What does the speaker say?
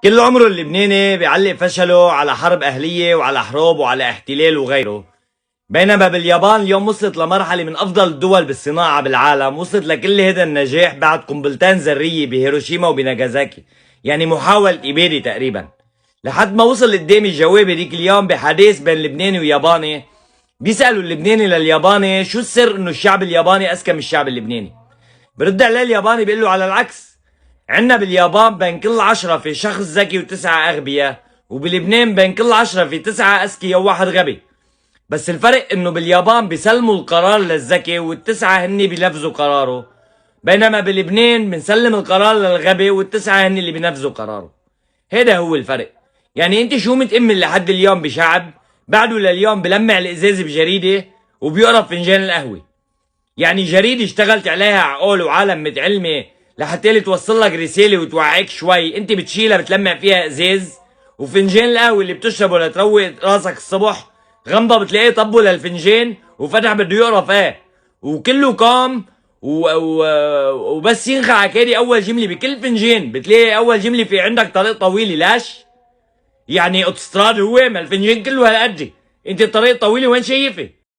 كل عمره اللبناني بيعلق فشله على حرب أهلية وعلى حروب وعلى احتلال وغيره. بينما باليابان اليوم وصلت لمرحلة من أفضل الدول بالصناعة بالعالم، وصلت لكل هذا النجاح بعد قنبلتين ذرية بهيروشيما وبناغازاكي، يعني محاولة إبادة تقريبا. لحد ما وصل قدامي الجواب هديك اليوم بحديث بين لبناني وياباني، بيسألوا اللبناني للياباني شو السر إنه الشعب الياباني أذكى من الشعب اللبناني. برد عليه الياباني بيقول له على العكس، عنا باليابان بين كل 10 في شخص ذكي وتسعة أغبياء، وبلبنان بين كل 10 في 9 أذكياء وواحد غبي. بس الفرق انه باليابان بيسلموا القرار للذكي والتسعة هن بينفذوا قراره، بينما بلبنان بنسلم القرار للغبي والتسعة هن اللي بينفذوا قراره. هذا هو الفرق. يعني انت شو متأمل لحد اليوم بشعب بعده لليوم بلمع الازاز بجريدة وبيقرب فنجان القهوة؟ يعني جريدة اشتغلت عليها عقول وعالم متعلمة لحتى توصل لك رسالة وتوعيك شوي، انت بتشيلها بتلمع فيها ازاز. وفنجان القهوة اللي بتشربه لتروق راسك الصبح غمضة بتلاقيه طبه للفنجان وفتح بده يقرا فيه، وكله قام وبس ينخع عكاري اول جملة بكل فنجان بتلاقي اول جملة في عندك طريق طويلة. ليش؟ يعني اوتوستراد هو؟ ما الفنجان كله هالقد، انت الطريق الطويلة وين شايفه؟